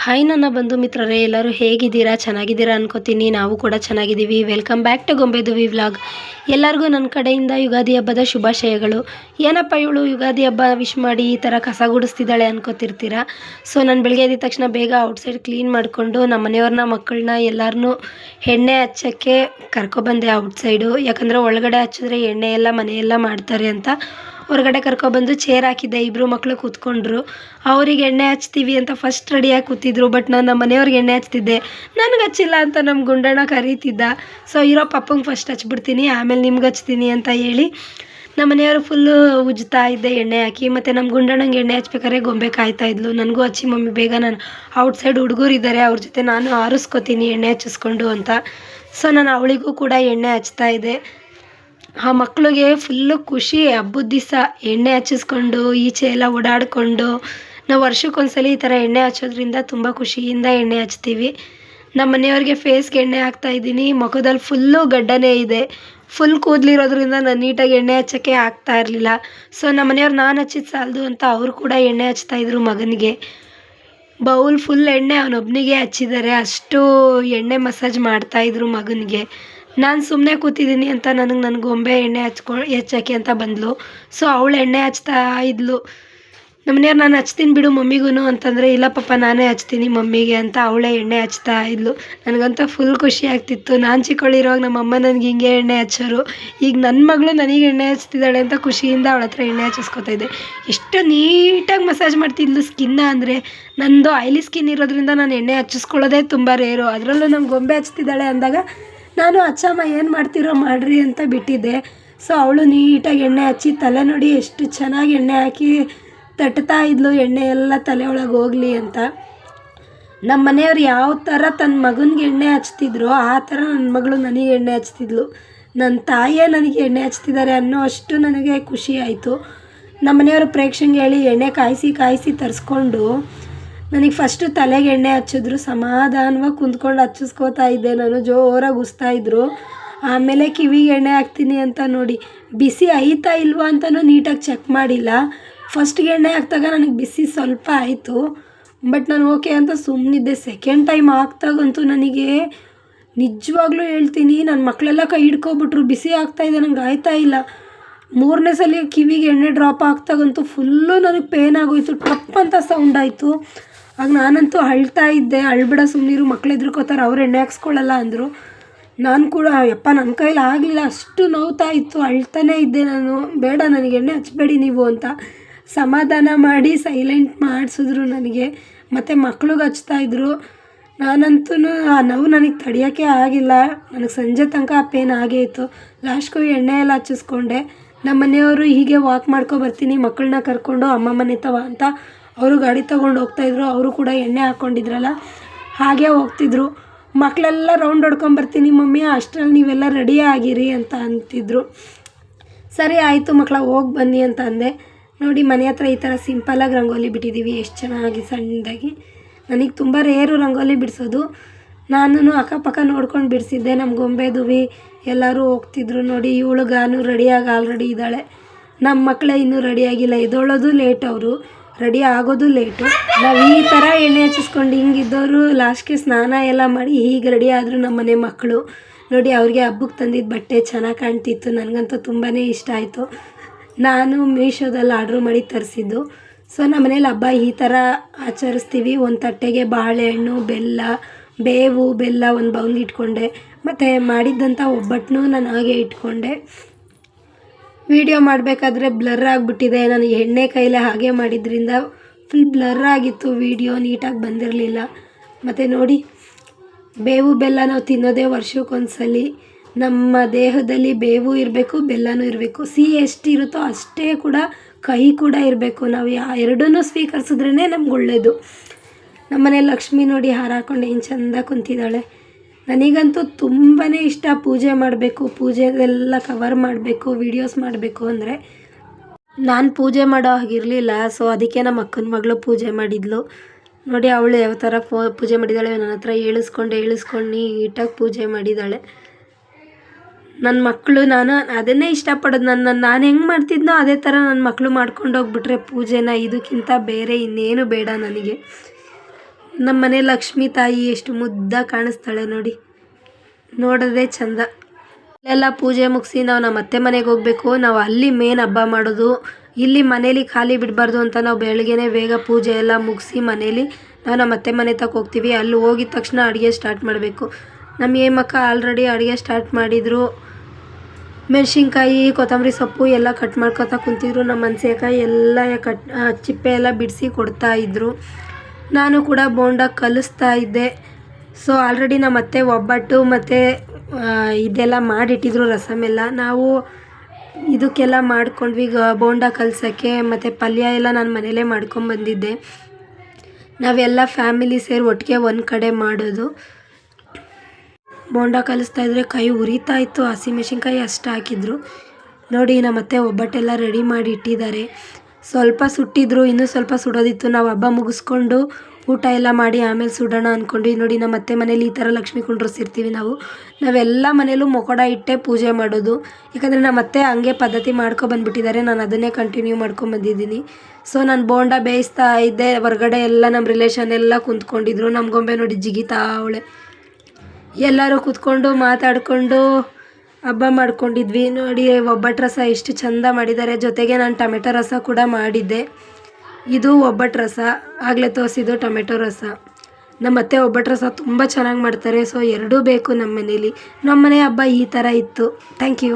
Hi ನನ್ನ ಬಂಧು ಮಿತ್ರರೇ, ಎಲ್ಲರೂ ಹೇಗಿದ್ದೀರಾ? ಚೆನ್ನಾಗಿದ್ದೀರಾ ಅನ್ಕೋತೀನಿ. ನಾವು ಕೂಡ ಚೆನ್ನಾಗಿದ್ದೀವಿ. Welcome back to Gombeduvi vlog. ಎಲ್ಲರಿಗೂ ನನ್ನ ಕಡೆಯಿಂದ ಯುಗಾದಿ ಹಬ್ಬದ ಶುಭಾಶಯಗಳು. ಏನಪ್ಪ ಇವಳು ಯುಗಾದಿ ಹಬ್ಬ ವಿಶ್ ಮಾಡಿ ಈ ಥರ ಕಸ ಗುಡಿಸ್ತಿದ್ದಾಳೆ ಅನ್ಕೋತಿರ್ತೀರಾ. ಸೊ ನಾನು ಬೆಳಗ್ಗೆ ಎದ್ದ ತಕ್ಷಣ ಬೇಗ ಔಟ್ಸೈಡ್ ಕ್ಲೀನ್ ಮಾಡಿಕೊಂಡು ನಮ್ಮ ಮನೆಯವ್ರನ್ನ ಮಕ್ಕಳನ್ನ ಎಲ್ಲರನ್ನೂ ಎಣ್ಣೆ ಹಚ್ಚೋಕ್ಕೆ ಕರ್ಕೊಬಂದೆ ಔಟ್ಸೈಡು. ಯಾಕಂದರೆ ಒಳಗಡೆ ಹಚ್ಚಿದ್ರೆ ಎಣ್ಣೆ ಎಲ್ಲ ಮನೆಯೆಲ್ಲ ಮಾಡ್ತಾರೆ ಅಂತ ಹೊರಗಡೆ ಕರ್ಕೊಬಂದು ಚೇರ್ ಹಾಕಿದ್ದೆ. ಇಬ್ಬರು ಮಕ್ಕಳು ಕೂತ್ಕೊಂಡ್ರು. ಅವ್ರಿಗೆ ಎಣ್ಣೆ ಹಚ್ತೀವಿ ಅಂತ ಫಸ್ಟ್ ರೆಡಿಯಾಗಿ ಕೂತಿದ್ರು. ಬಟ್ ನಾನು ನಮ್ಮ ಮನೆಯವ್ರಿಗೆ ಎಣ್ಣೆ ಹಚ್ತಿದ್ದೆ. ನನಗೆ ಹಚ್ಚಿಲ್ಲ ಅಂತ ನಮ್ಮ ಗುಂಡಣ್ಣ ಕರೀತಿದ್ದ. ಸೊ ಇರೋ ಪಪ್ಪಂಗೆ ಫಸ್ಟ್ ಹಚ್ಬಿಡ್ತೀನಿ, ಆಮೇಲೆ ನಿಮ್ಗೆ ಹಚ್ತೀನಿ ಅಂತ ಹೇಳಿ ನಮ್ಮ ಮನೆಯವರು ಫುಲ್ಲು ಉಜ್ತಾ ಇದ್ದೆ ಎಣ್ಣೆ ಹಾಕಿ. ಮತ್ತು ನಮ್ಮ ಗುಂಡಣ್ಣಂಗೆ ಎಣ್ಣೆ ಹಚ್ಬೇಕಾದ್ರೆ ಗೊಂಬೆ ಕಾಯ್ತಾಯಿದ್ಲು. ನನಗೂ ಹಚ್ಚಿ ಮಮ್ಮಿ ಬೇಗ, ನಾನು ಔಟ್ಸೈಡ್ ಹುಡುಗರಿದ್ದಾರೆ ಅವ್ರ ಜೊತೆ ನಾನು ಆರಿಸ್ಕೊತೀನಿ ಎಣ್ಣೆ ಹಚ್ಚಿಸ್ಕೊಂಡು ಅಂತ. ಸೊ ನಾನು ಅವಳಿಗೂ ಕೂಡ ಎಣ್ಣೆ ಹಚ್ತಾ ಇದ್ದೆ. ಆ ಮಕ್ಕಳಿಗೆ ಫುಲ್ಲು ಖುಷಿ. ಹಬ್ಬದ ದಿವಸ ಎಣ್ಣೆ ಹಚ್ಚಿಸ್ಕೊಂಡು ಈಚೆ ಎಲ್ಲ ಓಡಾಡಿಕೊಂಡು, ನಾವು ವರ್ಷಕ್ಕೊಂದ್ಸಲ ಈ ಥರ ಎಣ್ಣೆ ಹಚ್ಚೋದ್ರಿಂದ ತುಂಬ ಖುಷಿಯಿಂದ ಎಣ್ಣೆ ಹಚ್ತೀವಿ. ನಮ್ಮ ಮನೆಯವ್ರಿಗೆ ಫೇಸ್ಗೆ ಎಣ್ಣೆ ಹಾಕ್ತಾಯಿದ್ದೀನಿ. ಮುಖದಲ್ಲಿ ಫುಲ್ಲು ಗಡ್ಡನೇ ಇದೆ. ಫುಲ್ ಕೂದಲಿರೋದ್ರಿಂದ ನಾನು ನೀಟಾಗಿ ಎಣ್ಣೆ ಹಚ್ಚೋಕ್ಕೆ ಆಗ್ತಾ ಇರಲಿಲ್ಲ. ಸೊ ನಮ್ಮ ಮನೆಯವ್ರು ನಾನು ಹಚ್ಚಿದ ಸಾಲದು ಅಂತ ಅವರು ಕೂಡ ಎಣ್ಣೆ ಹಚ್ತಾಯಿದ್ರು ಮಗನಿಗೆ. ಬೌಲ್ ಫುಲ್ ಎಣ್ಣೆ ಅವನೊಬ್ಬನಿಗೆ ಹಚ್ಚಿದ್ದಾರೆ. ಅಷ್ಟು ಎಣ್ಣೆ ಮಸಾಜ್ ಮಾಡ್ತಾಯಿದ್ರು ಮಗನಿಗೆ. ನಾನು ಸುಮ್ಮನೆ ಕೂತಿದ್ದೀನಿ ಅಂತ ನನ್ನ ಗೊಂಬೆ ಎಣ್ಣೆ ಹಚ್ಚೋಕ್ಕೆ ಅಂತ ಬಂದಳು. ಸೊ ಅವಳು ಎಣ್ಣೆ ಹಚ್ತಾ ಇದ್ಲು. ನಮ್ಮನೆಯವ್ರು ನಾನು ಹಚ್ತೀನಿ ಬಿಡು ಮಮ್ಮಿಗೂ ಅಂತಂದರೆ, ಇಲ್ಲ ಪಾಪ ನಾನೇ ಹಚ್ತೀನಿ ಮಮ್ಮಿಗೆ ಅಂತ ಅವಳೇ ಎಣ್ಣೆ ಹಚ್ತಾ ಇದ್ಲು. ನನಗಂತೂ ಫುಲ್ ಖುಷಿ ಆಗ್ತಿತ್ತು. ನಾನು ಚಿಕ್ಕವಳಿರುವಾಗ ನಮ್ಮಮ್ಮ ನನಗೆ ಹಿಂಗೆ ಎಣ್ಣೆ ಹಚ್ಚೋರು. ಈಗ ನನ್ನ ಮಗಳು ನನಗೆ ಎಣ್ಣೆ ಹಚ್ತಿದ್ದಾಳೆ ಅಂತ ಖುಷಿಯಿಂದ ಅವಳ ಹತ್ರ ಎಣ್ಣೆ ಹಚ್ಚಿಸ್ಕೊತಾ ಇದ್ದೆ. ಎಷ್ಟು ನೀಟಾಗಿ ಮಸಾಜ್ ಮಾಡ್ತಿದ್ಲು ಸ್ಕಿನ್ನ ಅಂದರೆ. ನನ್ನದು ಆಯ್ಲಿ ಸ್ಕಿನ್ ಇರೋದ್ರಿಂದ ನಾನು ಎಣ್ಣೆ ಹಚ್ಚಿಸ್ಕೊಳ್ಳೋದೇ ತುಂಬ ರೇರು. ಅದರಲ್ಲೂ ನಮ್ಮ ಗೊಂಬೆ ಹಚ್ತಿದ್ದಾಳೆ ಅಂದಾಗ ನಾನು ಅಚ್ಚಮ್ಮ ಏನು ಮಾಡ್ತಿರೋ ಮಾಡಿರಿ ಅಂತ ಬಿಟ್ಟಿದ್ದೆ. ಸೊ ಅವಳು ನೀಟಾಗಿ ಎಣ್ಣೆ ಹಚ್ಚಿ ತಲೆ ನೋಡಿ ಎಷ್ಟು ಚೆನ್ನಾಗಿ ಎಣ್ಣೆ ಹಾಕಿ ತಟ್ತಾ ಇದ್ಲು, ಎಣ್ಣೆ ಎಲ್ಲ ತಲೆ ಒಳಗೆ ಹೋಗಲಿ ಅಂತ. ನಮ್ಮ ಮನೆಯವ್ರು ಯಾವ ಥರ ತನ್ನ ಮಗನಿಗೆ ಎಣ್ಣೆ ಹಚ್ತಿದ್ರು ಆ ಥರ ನನ್ನ ಮಗಳು ನನಗೆ ಎಣ್ಣೆ ಹಚ್ತಿದ್ಲು. ನನ್ನ ತಾಯಿಯೇ ನನಗೆ ಎಣ್ಣೆ ಹಚ್ತಿದ್ದಾರೆ ಅನ್ನೋ ಅಷ್ಟು ನನಗೆ ಖುಷಿ ಆಯಿತು. ನಮ್ಮ ಮನೆಯವರು ಪ್ರೇಕ್ಷಂಗೆ ಹೇಳಿ ಎಣ್ಣೆ ಕಾಯಿಸಿ ತರಿಸ್ಕೊಂಡು ನನಗೆ ಫಸ್ಟು ತಲೆಗೆ ಎಣ್ಣೆ ಹಚ್ಚಿದ್ರು. ಸಮಾಧಾನವಾಗಿ ಕುಂತ್ಕೊಂಡು ಹಚ್ಚಿಸ್ಕೋತಾ ಇದ್ದೆ ನಾನು. ಜೋರಾಗಿ ಉಸ್ತಾಯಿದ್ರು. ಆಮೇಲೆ ಕಿವಿಗೆ ಎಣ್ಣೆ ಹಾಕ್ತೀನಿ ಅಂತ ನೋಡಿ ಬಿಸಿ ಆಯ್ತಾ ಇಲ್ವಾ ಅಂತಲೂ ನೀಟಾಗಿ ಚೆಕ್ ಮಾಡಿಲ್ಲ. ಫಸ್ಟ್ಗೆ ಎಣ್ಣೆ ಹಾಕ್ದಾಗ ನನಗೆ ಬಿಸಿ ಸ್ವಲ್ಪ ಆಯಿತು. ಬಟ್ ನಾನು ಓಕೆ ಅಂತ ಸುಮ್ಮನಿದ್ದೆ. ಸೆಕೆಂಡ್ ಟೈಮ್ ಹಾಕ್ದಾಗಂತೂ ನನಗೆ ನಿಜವಾಗ್ಲೂ ಹೇಳ್ತೀನಿ, ನನ್ನ ಮಕ್ಕಳೆಲ್ಲ ಕೈ ಹಿಡ್ಕೊಬಿಟ್ರು. ಬಿಸಿ ಆಗ್ತಾಯಿದೆ, ನನಗೆ ಆಯ್ತಾ ಇಲ್ಲ. ಮೂರನೇ ಸಲ ಕಿವಿಗೆ ಎಣ್ಣೆ ಡ್ರಾಪ್ ಹಾಕ್ದಾಗಂತೂ ಫುಲ್ಲು ನನಗೆ ಪೇನ್ ಆಗೋಯ್ತು. ಟಪ್ ಅಂತ ಸೌಂಡ್ ಆಯಿತು. ಆಗ ನಾನಂತೂ ಅಳ್ತಾ ಇದ್ದೆ. ಅಳ್ಬೇಡ ಸುಮ್ಮನಿರು, ಮಕ್ಳು ಹೆದ್ರುಕೋತಾರೆ, ಅವ್ರು ಎಣ್ಣೆ ಹಾಕ್ಸ್ಕೊಳ್ಳಲ್ಲ ಅಂದರು. ನಾನು ಕೂಡ ಯಪ್ಪ ನನ್ನ ಕೈಲಿ ಆಗಲಿಲ್ಲ, ಅಷ್ಟು ನೋವ್ತಾ ಇತ್ತು. ಅಳ್ತಾನೇ ಇದ್ದೆ ನಾನು. ಬೇಡ ನನಗೆ ಎಣ್ಣೆ ಹಚ್ಚಬೇಡಿ ನೀವು ಅಂತ ಸಮಾಧಾನ ಮಾಡಿ ಸೈಲೆಂಟ್ ಮಾಡಿಸಿದ್ರು ನನಗೆ. ಮತ್ತು ಮಕ್ಳಿಗೆ ಹಚ್ತಾಯಿದ್ರು. ನಾನಂತೂ ಆ ನೋವು ನನಗೆ ತಡೆಯೋಕ್ಕೆ ಆಗಿಲ್ಲ. ನನಗೆ ಸಂಜೆ ತನಕ ಆ ಪೇನ್ ಆಗೇ ಇತ್ತು. ಲಾಸ್ಟ್ಗೂ ಎಣ್ಣೆ ಎಲ್ಲ ಹಚ್ಚಿಸ್ಕೊಂಡೆ. ನಮ್ಮ ಮನೆಯವರು ಹೀಗೆ ವಾಕ್ ಬರ್ತೀನಿ ಮಕ್ಕಳನ್ನ ಕರ್ಕೊಂಡು ಅಮ್ಮ ಮನೆ ತವ ಅಂತ ಅವರು ಗಾಡಿ ತೊಗೊಂಡು ಹೋಗ್ತಾಯಿದ್ರು. ಅವರು ಕೂಡ ಎಣ್ಣೆ ಹಾಕ್ಕೊಂಡಿದ್ರಲ್ಲ ಹಾಗೆ ಹೋಗ್ತಿದ್ರು. ಮಕ್ಕಳೆಲ್ಲ ರೌಂಡ್ ಹೊಡ್ಕೊಂಬರ್ತೀನಿ ಮಮ್ಮಿ, ಅಷ್ಟರಲ್ಲಿ ನೀವೆಲ್ಲ ರೆಡಿ ಆಗಿರಿ ಅಂತ ಅಂತಿದ್ರು. ಸರಿ ಆಯಿತು ಮಕ್ಕಳ, ಹೋಗಿ ಬನ್ನಿ ಅಂತ ಅಂದೆ. ನೋಡಿ ಮನೆ ಹತ್ರ ಈ ಥರ ಸಿಂಪಲಾಗಿ ರಂಗೋಲಿ ಬಿಟ್ಟಿದ್ದೀವಿ, ಎಷ್ಟು ಚೆನ್ನಾಗಿ ಸಣ್ಣದಾಗಿ. ನನಗೆ ತುಂಬ ರೇರು ರಂಗೋಲಿ ಬಿಡಿಸೋದು. ನಾನು ಅಕ್ಕಪಕ್ಕ ನೋಡ್ಕೊಂಡು ಬಿಡಿಸಿದ್ದೆ. ನಮ್ಮ ಗೊಂಬೆದುವಿ ಎಲ್ಲರೂ ಹೋಗ್ತಿದ್ರು. ನೋಡಿ ಇವಳುಗಾನು ರೆಡಿಯಾಗಿ ಆಲ್ರೆಡಿ ಇದ್ದಾಳೆ. ನಮ್ಮ ಮಕ್ಕಳೇ ಇನ್ನೂ ರೆಡಿಯಾಗಿಲ್ಲ. ಎದ್ದೋಳೋದು ಲೇಟ್, ಅವರು ರೆಡಿ ಆಗೋದು ಲೇಟು. ನಾವು ಈ ಥರ ಎಣ್ಣೆ ಹಚ್ಚಿಸ್ಕೊಂಡು ಹಿಂಗಿದ್ದವರು ಲಾಸ್ಟ್ಗೆ ಸ್ನಾನ ಎಲ್ಲ ಮಾಡಿ ಹೀಗೆ ರೆಡಿ ಆದರು ನಮ್ಮ ಮನೆ ಮಕ್ಕಳು. ನೋಡಿ ಅವ್ರಿಗೆ ಹಬ್ಬಕ್ಕೆ ತಂದಿದ್ದ ಬಟ್ಟೆ ಚೆನ್ನಾಗಿ ಕಾಣ್ತಿತ್ತು. ನನಗಂತೂ ತುಂಬಾ ಇಷ್ಟ ಆಯಿತು. ನಾನು ಮೀಶೋದಲ್ಲಿ ಆರ್ಡ್ರ್ ಮಾಡಿ ತರಿಸಿದ್ದು. ಸೊ ನಮ್ಮ ಮನೇಲಿ ಹಬ್ಬ ಈ ಥರ ಆಚರಿಸ್ತೀವಿ. ಒಂದು ತಟ್ಟೆಗೆ ಬಾಳೆಹಣ್ಣು, ಬೆಲ್ಲ, ಬೇವು, ಬೆಲ್ಲ ಒಂದು ಬೌಲ್ ಇಟ್ಕೊಂಡೆ. ಮತ್ತು ಮಾಡಿದ್ದಂಥ ಒಬ್ಬಟ್ಟನ್ನು ನಾನು ಹಾಗೆ ಇಟ್ಕೊಂಡೆ. ವಿಡಿಯೋ ಮಾಡಬೇಕಾದ್ರೆ ಬ್ಲರ್ ಆಗಿಬಿಟ್ಟಿದೆ. ನಾನು ಎಣ್ಣೆ ಕೈಲೇ ಹಾಗೆ ಮಾಡಿದ್ರಿಂದ ಫುಲ್ ಬ್ಲರ್ ಆಗಿತ್ತು. ವಿಡಿಯೋ ನೀಟಾಗಿ ಬಂದಿರಲಿಲ್ಲ. ಮತ್ತು ನೋಡಿ ಬೇವು ಬೆಲ್ಲ ನಾವು ತಿನ್ನೋದೇ ವರ್ಷಕ್ಕೊಂದ್ಸಲಿ. ನಮ್ಮ ದೇಹದಲ್ಲಿ ಬೇವು ಇರಬೇಕು, ಬೆಲ್ಲನೂ ಇರಬೇಕು. ಸಿಹಿ ಎಷ್ಟಿರುತ್ತೋ ಅಷ್ಟೇ ಕೂಡ ಕಹಿ ಕೂಡ ಇರಬೇಕು. ನಾವು ಎರಡನ್ನೂ ಸ್ವೀಕರಿಸಿದ್ರೇ ನಮ್ಗೆ ಒಳ್ಳೆಯದು. ನಮ್ಮ ಮನೇಲಿ ಲಕ್ಷ್ಮಿ ನೋಡಿ ಹಾರ ಹಾಕ್ಕೊಂಡು ಏನು ಚೆಂದ ಕುಂತಿದ್ದಾಳೆ. ನನಗಂತೂ ತುಂಬಾ ಇಷ್ಟ ಪೂಜೆ ಮಾಡಬೇಕು, ಪೂಜೆದೆಲ್ಲ ಕವರ್ ಮಾಡಬೇಕು, ವೀಡಿಯೋಸ್ ಮಾಡಬೇಕು ಅಂದರೆ. ನಾನು ಪೂಜೆ ಮಾಡೋ ಹಾಗಿರಲಿಲ್ಲ. ಸೊ ಅದಕ್ಕೆ ನಮ್ಮ ಅಕ್ಕನ ಮಗಳು ಪೂಜೆ ಮಾಡಿದ್ಲು. ನೋಡಿ ಅವಳು ಯಾವ ಥರ ಪೂಜೆ ಮಾಡಿದ್ದಾಳೆ. ನನ್ನ ಹತ್ರ ಹೇಳಿಸ್ಕೊಂಡು ನೀಟಾಗಿ ಪೂಜೆ ಮಾಡಿದ್ದಾಳೆ. ನನ್ನ ಮಕ್ಕಳು, ನಾನು ಅದನ್ನೇ ಇಷ್ಟಪಡೋದು. ನಾನು ಹೆಂಗೆ ಮಾಡ್ತಿದ್ನೋ ಅದೇ ಥರ ನನ್ನ ಮಕ್ಕಳು ಮಾಡ್ಕೊಂಡು ಹೋಗ್ಬಿಟ್ರೆ ಪೂಜೆನ, ಇದಕ್ಕಿಂತ ಬೇರೆ ಇನ್ನೇನು ಬೇಡ ನನಗೆ. ನಮ್ಮ ಮನೆ ಲಕ್ಷ್ಮೀ ತಾಯಿ ಎಷ್ಟು ಮುದ್ದಾಗಿ ಕಾಣಿಸ್ತಾಳೆ ನೋಡಿ, ನೋಡೋದೇ ಚಂದ. ಇಲ್ಲೆಲ್ಲ ಪೂಜೆ ಮುಗಿಸಿ ನಾವು ನಮ್ಮ ಅತ್ತೆ ಮನೆಗೆ ಹೋಗಬೇಕು. ನಾವು ಅಲ್ಲಿ ಮೇನ್ ಹಬ್ಬ ಮಾಡೋದು. ಇಲ್ಲಿ ಮನೇಲಿ ಖಾಲಿ ಬಿಡಬಾರ್ದು ಅಂತ ನಾವು ಬೆಳಗ್ಗೆನೇ ಬೇಗ ಪೂಜೆ ಎಲ್ಲ ಮುಗಿಸಿ ಮನೇಲಿ ನಾವು ನಮ್ಮ ಅತ್ತೆ ಮನೆ ತಕ್ಕ ಹೋಗ್ತೀವಿ. ಅಲ್ಲಿ ಹೋಗಿದ ತಕ್ಷಣ ಅಡುಗೆ ಸ್ಟಾರ್ಟ್ ಮಾಡಬೇಕು. ನಮ್ಮ ಹೇಮಕ್ಕ ಆಲ್ರೆಡಿ ಅಡುಗೆ ಸ್ಟಾರ್ಟ್ ಮಾಡಿದರು. ಮೆಣಸಿನ್ಕಾಯಿ, ಕೊತ್ತಂಬರಿ ಸೊಪ್ಪು ಎಲ್ಲ ಕಟ್ ಮಾಡ್ಕೊತಾ ಕುಂತಿದ್ರು. ನಮ್ಮ ಮನ್ಸೇಕಾಯಿ ಎಲ್ಲ ಚಿಪ್ಪೆ ಎಲ್ಲ ಬಿಡಿಸಿ ಕೊಡ್ತಾಯಿದ್ರು. ನಾನು ಕೂಡ ಬೋಂಡ ಕಲಿಸ್ತಾ ಇದ್ದೆ. ಸೊ ಆಲ್ರೆಡಿ ನಮ್ಮ ಅತ್ತೆ ಒಬ್ಬಟ್ಟು ಮತ್ತು ಇದೆಲ್ಲ ಮಾಡಿಟ್ಟಿದ್ರು, ರಸಮೆಲ್ಲ. ನಾವು ಇದಕ್ಕೆಲ್ಲ ಮಾಡ್ಕೊಂಡ್ವಿ, ಬೋಂಡ ಕಲ್ಸೋಕ್ಕೆ. ಮತ್ತು ಪಲ್ಯ ಎಲ್ಲ ನಾನು ಮನೇಲೇ ಮಾಡ್ಕೊಂಬಂದಿದ್ದೆ. ನಾವೆಲ್ಲ ಫ್ಯಾಮಿಲಿ ಸೇರಿ ಒಟ್ಟಿಗೆ ಒಂದು ಕಡೆ ಮಾಡೋದು. ಬೋಂಡ ಕಲಿಸ್ತಾಯಿದ್ರೆ ಕೈ ಉರಿತಾ ಇತ್ತು. ಹಸಿಮೆಣ್ಸಿನ್ಕಾಯಿ ಅಷ್ಟು ಹಾಕಿದ್ರು ನೋಡಿ. ನಮ್ಮ ಅತ್ತೆ ಒಬ್ಬಟ್ಟೆಲ್ಲ ರೆಡಿ ಮಾಡಿ ಇಟ್ಟಿದ್ದಾರೆ. ಸ್ವಲ್ಪ ಸುಟ್ಟಿದ್ರು, ಇನ್ನೂ ಸ್ವಲ್ಪ ಸುಡೋದಿತ್ತು. ನಾವು ಹಬ್ಬ ಮುಗಿಸ್ಕೊಂಡು ಊಟ ಎಲ್ಲ ಮಾಡಿ ಆಮೇಲೆ ಸುಡೋಣ ಅಂದ್ಕೊಂಡ್ವಿ. ನೋಡಿ, ನಮ್ಮ ಅತ್ತೆ ಮನೇಲಿ ಈ ಥರ ಲಕ್ಷ್ಮೀ ಕುಂಡ್ರಿಸಿರ್ತೀವಿ ನಾವೆಲ್ಲ ಮನೇಲೂ ಮೊಕೊಡ ಇಟ್ಟೆ ಪೂಜೆ ಮಾಡೋದು. ಯಾಕಂದರೆ ನಮ್ಮ ಅತ್ತೆ ಹಂಗೆ ಪದ್ಧತಿ ಮಾಡ್ಕೊಬಂದ್ಬಿಟ್ಟಿದ್ದಾರೆ. ನಾನು ಅದನ್ನೇ ಕಂಟಿನ್ಯೂ ಮಾಡ್ಕೊಂಬಂದಿದ್ದೀನಿ. ಸೊ ನಾನು ಬೋಂಡ ಬೇಯಿಸ್ತಾ ಇದ್ದೆ. ಹೊರಗಡೆ ಎಲ್ಲ ನಮ್ಮ ರಿಲೇಷನ್ ಎಲ್ಲ ಕುಂತ್ಕೊಂಡಿದ್ರು. ನಮ್ಮ ಗೊಂಬೆ ನೋಡಿ ಜಿಗಿತಾ ಅವಳೆ. ಎಲ್ಲರೂ ಕೂತ್ಕೊಂಡು ಮಾತಾಡಿಕೊಂಡು ಹಬ್ಬ ಮಾಡ್ಕೊಂಡಿದ್ವಿ. ನೋಡಿ, ಒಬ್ಬಟ್ಟು ರಸ ಎಷ್ಟು ಚೆಂದ ಮಾಡಿದ್ದಾರೆ. ಜೊತೆಗೆ ನಾನು ಟೊಮೆಟೊ ರಸ ಕೂಡ ಮಾಡಿದ್ದೆ. ಇದು ಒಬ್ಬಟ್ಟು ರಸ, ಆಗಲೇ ತೋರಿಸಿದ್ದು ಟೊಮೆಟೊ ರಸ. ನಮ್ಮ ಅತ್ತೆ ಒಬ್ಬಟ್ಟು ರಸ ತುಂಬ ಚೆನ್ನಾಗಿ ಮಾಡ್ತಾರೆ. ಸೊ ಎರಡೂ ಬೇಕು ನಮ್ಮ ಮನೇಲಿ. ನಮ್ಮ ಮನೆ ಹಬ್ಬ ಈ ಥರ ಇತ್ತು. Thank you.